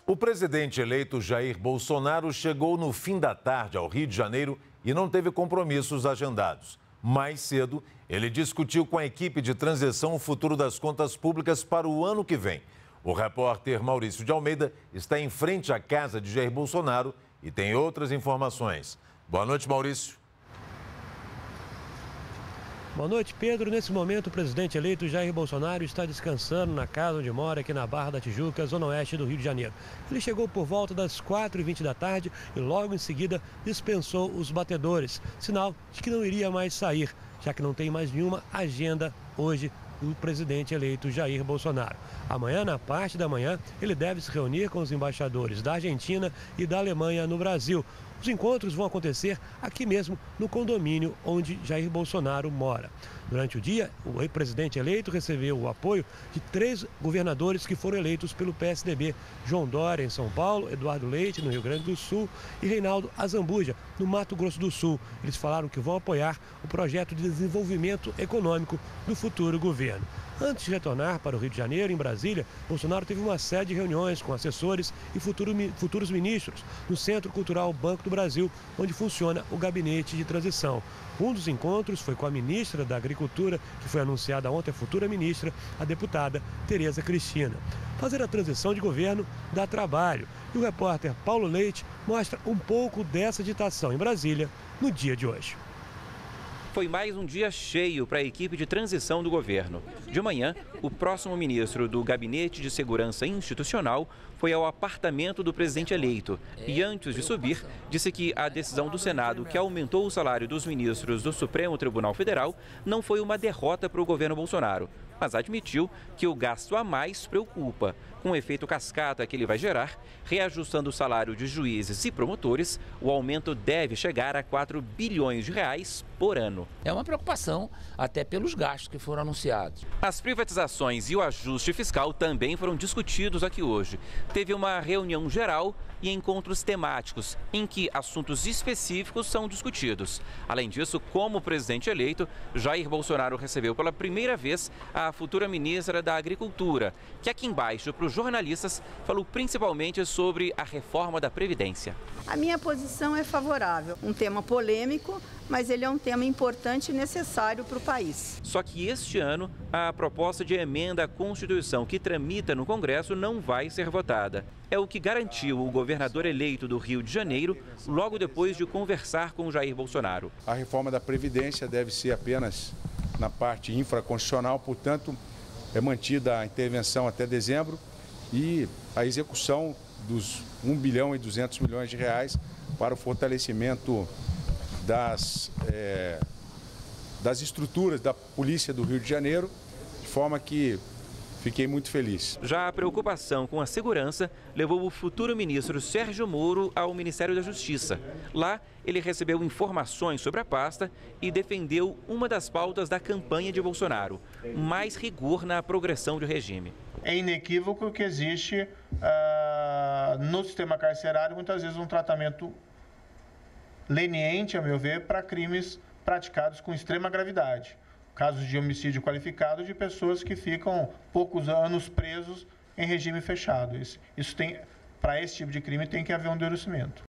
O presidente eleito Jair Bolsonaro chegou no fim da tarde ao Rio de Janeiro e não teve compromissos agendados. Mais cedo, ele discutiu com a equipe de transição o futuro das contas públicas para o ano que vem. O repórter Maurício de Almeida está em frente à casa de Jair Bolsonaro e tem outras informações. Boa noite, Maurício. Boa noite, Pedro. Nesse momento, o presidente eleito Jair Bolsonaro está descansando na casa onde mora, aqui na Barra da Tijuca, zona oeste do Rio de Janeiro. Ele chegou por volta das 4h20 da tarde e logo em seguida dispensou os batedores, sinal de que não iria mais sair, já que não tem mais nenhuma agenda hoje do presidente eleito Jair Bolsonaro. Amanhã, na parte da manhã, ele deve se reunir com os embaixadores da Argentina e da Alemanha no Brasil. Os encontros vão acontecer aqui mesmo, no condomínio onde Jair Bolsonaro mora. Durante o dia, o presidente eleito recebeu o apoio de 3 governadores que foram eleitos pelo PSDB. João Dória, em São Paulo, Eduardo Leite, no Rio Grande do Sul, e Reinaldo Azambuja, no Mato Grosso do Sul. Eles falaram que vão apoiar o projeto de desenvolvimento econômico do futuro governo. Antes de retornar para o Rio de Janeiro, em Brasília, Bolsonaro teve uma série de reuniões com assessores e futuros ministros no Centro Cultural Banco do Brasil, onde funciona o gabinete de transição. Um dos encontros foi com a ministra da Agricultura, que foi anunciada ontem, a futura ministra, a deputada Tereza Cristina. Fazer a transição de governo dá trabalho. E o repórter Paulo Leite mostra um pouco dessa agitação em Brasília no dia de hoje. Foi mais um dia cheio para a equipe de transição do governo. De manhã, o próximo ministro do Gabinete de Segurança Institucional foi ao apartamento do presidente eleito e, antes de subir, disse que a decisão do Senado, que aumentou o salário dos ministros do Supremo Tribunal Federal, não foi uma derrota para o governo Bolsonaro, mas admitiu que o gasto a mais preocupa. Com o efeito cascata que ele vai gerar, reajustando o salário de juízes e promotores, o aumento deve chegar a 4 bilhões de reais por ano. É uma preocupação até pelos gastos que foram anunciados. As privatizações e o ajuste fiscal também foram discutidos aqui hoje. Teve uma reunião geral e encontros temáticos, em que assuntos específicos são discutidos. Além disso, como presidente eleito, Jair Bolsonaro recebeu pela primeira vez a futura ministra da Agricultura, que aqui embaixo, para os jornalistas, falou principalmente sobre a reforma da Previdência. A minha posição é favorável. Um tema polêmico, mas ele é um tema importante e necessário para o país. Só que este ano, a proposta de emenda à Constituição que tramita no Congresso não vai ser votada. É o que garantiu o governador eleito do Rio de Janeiro, logo depois de conversar com Jair Bolsonaro. A reforma da Previdência deve ser apenas na parte infraconstitucional, portanto, é mantida a intervenção até dezembro e a execução dos 1 bilhão e 200 milhões de reais para o fortalecimento das estruturas da Polícia do Rio de Janeiro, de forma que fiquei muito feliz. Já a preocupação com a segurança levou o futuro ministro Sérgio Moro ao Ministério da Justiça. Lá, ele recebeu informações sobre a pasta e defendeu uma das pautas da campanha de Bolsonaro: mais rigor na progressão de regime. É inequívoco que existe no sistema carcerário muitas vezes um tratamento leniente, a meu ver, para crimes praticados com extrema gravidade. Casos de homicídio qualificado de pessoas que ficam poucos anos presos em regime fechado. Para esse tipo de crime tem que haver um endurecimento.